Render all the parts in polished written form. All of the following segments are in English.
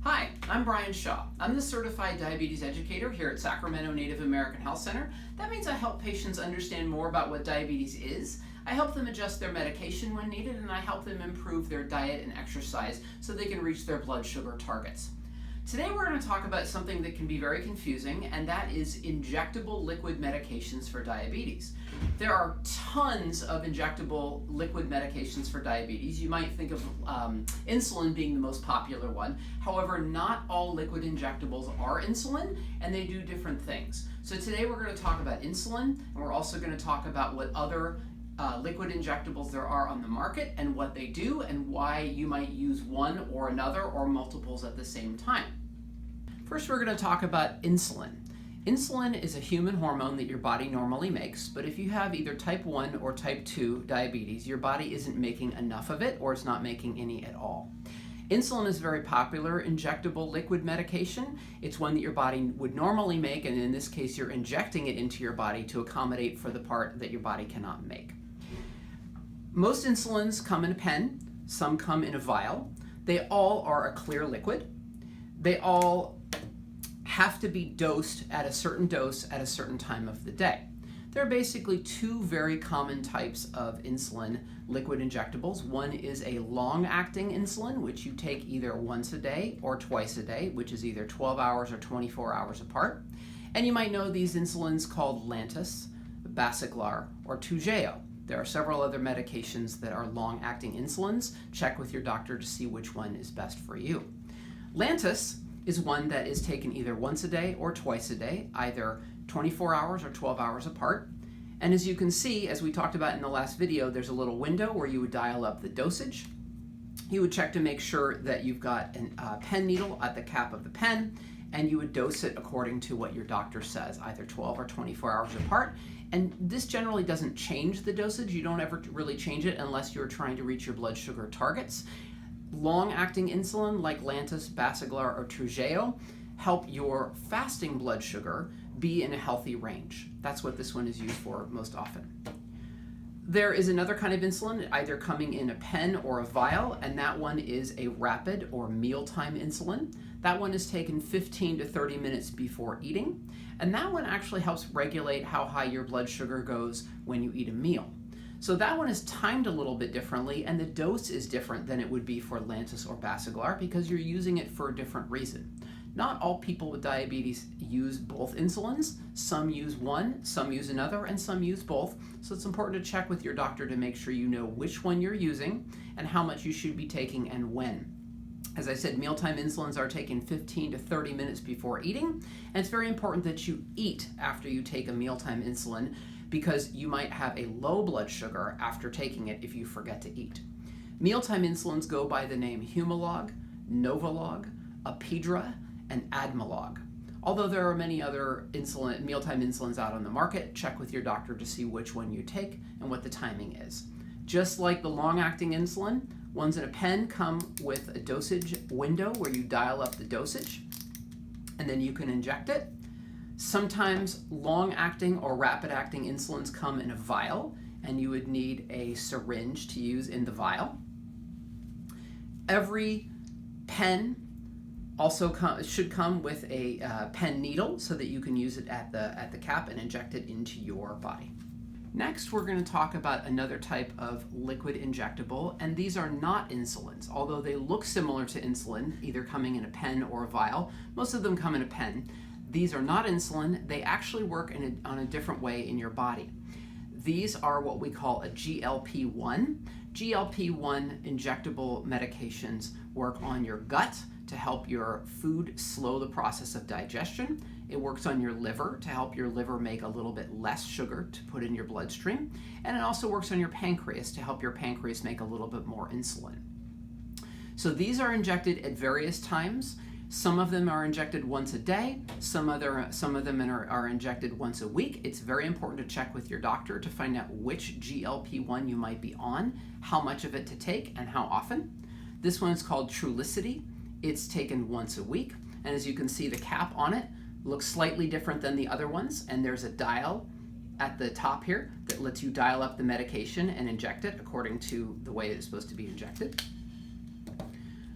Hi, I'm Brian Shaw. I'm the Certified Diabetes Educator here at Sacramento Native American Health Center. That means I help patients understand more about what diabetes is. I help them adjust their medication when needed, and I help them improve their diet and exercise so they can reach their blood sugar targets. Today we're going to talk about something that can be very confusing, and that is injectable liquid medications for diabetes. There are tons of injectable liquid medications for diabetes. You might think of insulin being the most popular one. However, not all liquid injectables are insulin, and they do different things. So today we're going to talk about insulin, and we're also going to talk about what other liquid injectables there are on the market and what they do and why you might use one or another or multiples at the same time. First, we're going to talk about insulin. Insulin is a human hormone that your body normally makes, but if you have either type 1 or type 2 diabetes, your body isn't making enough of it or it's not making any at all. Insulin is a very popular injectable liquid medication. It's one that your body would normally make, and in this case, you're injecting it into your body to accommodate for the part that your body cannot make. Most insulins come in a pen, some come in a vial. They all are a clear liquid. They all have to be dosed at a certain dose at a certain time of the day. There are basically two very common types of insulin liquid injectables. One is a long-acting insulin, which you take either once a day or twice a day, which is either 12 hours or 24 hours apart. And you might know these insulins called Lantus, Basaglar, or Toujeo. There are several other medications that are long-acting insulins. Check with your doctor to see which one is best for you. Lantus is one that is taken either once a day or twice a day, either 24 hours or 12 hours apart. And as you can see, as we talked about in the last video, there's a little window where you would dial up the dosage. You would check to make sure that you've got a pen needle at the cap of the pen, and you would dose it according to what your doctor says, either 12 or 24 hours apart. And this generally doesn't change the dosage. You don't ever really change it unless you're trying to reach your blood sugar targets. Long-acting insulin like Lantus, Basaglar, or Toujeo help your fasting blood sugar be in a healthy range. That's what this one is used for most often. There is another kind of insulin, either coming in a pen or a vial, and that one is a rapid or mealtime insulin. That one is taken 15 to 30 minutes before eating, and that one actually helps regulate how high your blood sugar goes when you eat a meal. So that one is timed a little bit differently, and the dose is different than it would be for Lantus or Basaglar because you're using it for a different reason. Not all people with diabetes use both insulins. Some use one, some use another, and some use both. So it's important to check with your doctor to make sure you know which one you're using and how much you should be taking and when. As I said, mealtime insulins are taken 15 to 30 minutes before eating, and it's very important that you eat after you take a mealtime insulin because you might have a low blood sugar after taking it if you forget to eat. Mealtime insulins go by the name Humalog, Novolog, Apidra, and Admelog. Although there are many other mealtime insulins out on the market, check with your doctor to see which one you take and what the timing is. Just like the long-acting insulin, ones in a pen come with a dosage window where you dial up the dosage and then you can inject it. Sometimes long-acting or rapid-acting insulins come in a vial, and you would need a syringe to use in the vial. Every pen also should come with a pen needle so that you can use it at the cap and inject it into your body. Next, we're going to talk about another type of liquid injectable, and these are not insulins. Although they look similar to insulin, either coming in a pen or a vial, most of them come in a pen. These are not insulin. They actually work on a different way in your body. These are what we call a GLP-1. GLP-1 injectable medications work on your gut to help your food slow the process of digestion. It works on your liver to help your liver make a little bit less sugar to put in your bloodstream. And it also works on your pancreas to help your pancreas make a little bit more insulin. So these are injected at various times. Some of them are injected once a day. Some of them are injected once a week. It's very important to check with your doctor to find out which GLP-1 you might be on, how much of it to take, and how often. This one is called Trulicity. It's taken once a week. And as you can see, the cap on it looks slightly different than the other ones. And there's a dial at the top here that lets you dial up the medication and inject it according to the way it's supposed to be injected.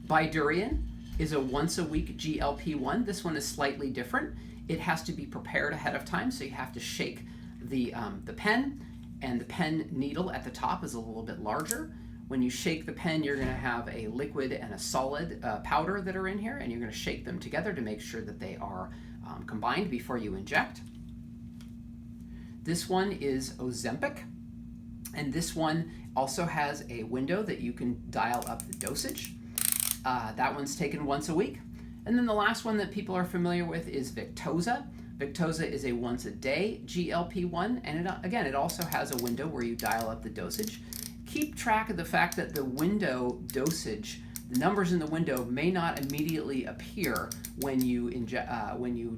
Bydureon is a once a week GLP-1. This one is slightly different. It has to be prepared ahead of time, so you have to shake the pen, and the pen needle at the top is a little bit larger. When you shake the pen, you're going to have a liquid and a solid powder that are in here, and you're going to shake them together to make sure that they are combined before you inject. This one is Ozempic, and this one also has a window that you can dial up the dosage. That one's taken once a week. And then the last one that people are familiar with is Victoza. Victoza is a once a day GLP-1, and it also has a window where you dial up the dosage. Keep track of the fact that the window dosage, the numbers in the window may not immediately appear when you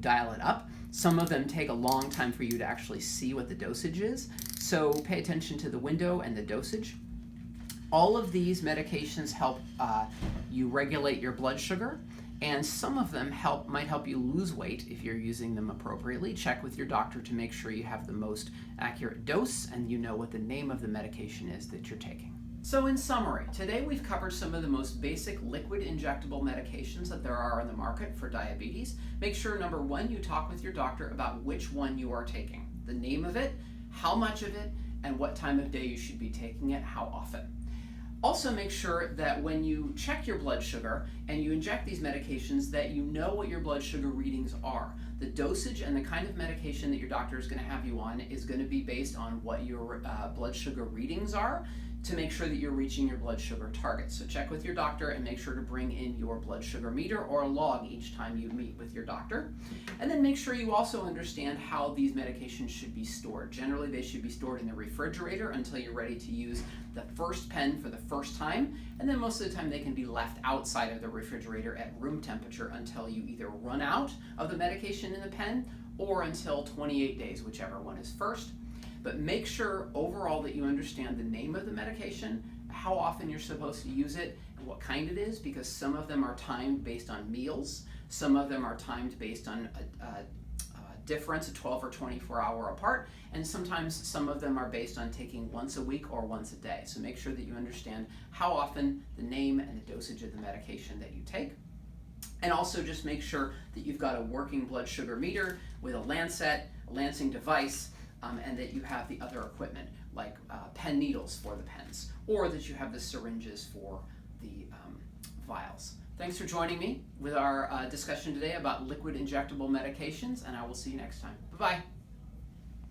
dial it up. Some of them take a long time for you to actually see what the dosage is, so pay attention to the window and the dosage. All of these medications help you regulate your blood sugar, and some of them might help you lose weight if you're using them appropriately. Check with your doctor to make sure you have the most accurate dose and you know what the name of the medication is that you're taking. So in summary, today we've covered some of the most basic liquid injectable medications that there are on the market for diabetes. Make sure, number one, you talk with your doctor about which one you are taking, the name of it, how much of it, and what time of day you should be taking it, how often. Also make sure that when you check your blood sugar and you inject these medications that you know what your blood sugar readings are. The dosage and the kind of medication that your doctor is going to have you on is going to be based on what your blood sugar readings are to make sure that you're reaching your blood sugar target. So check with your doctor and make sure to bring in your blood sugar meter or a log each time you meet with your doctor. And then make sure you also understand how these medications should be stored. Generally, they should be stored in the refrigerator until you're ready to use the first pen for the first time. And then most of the time they can be left outside of the refrigerator at room temperature until you either run out of the medication in the pen or until 28 days, whichever one is first. But make sure overall that you understand the name of the medication, how often you're supposed to use it, and what kind it is, because some of them are timed based on meals, some of them are timed based on a difference of 12 or 24 hour apart, and sometimes some of them are based on taking once a week or once a day. So make sure that you understand how often, the name, and the dosage of the medication that you take. And also just make sure that you've got a working blood sugar meter with a lancet, a lancing device, and that you have the other equipment like pen needles for the pens, or that you have the syringes for the vials. Thanks for joining me with our discussion today about liquid injectable medications, and I will see you next time. Bye-bye.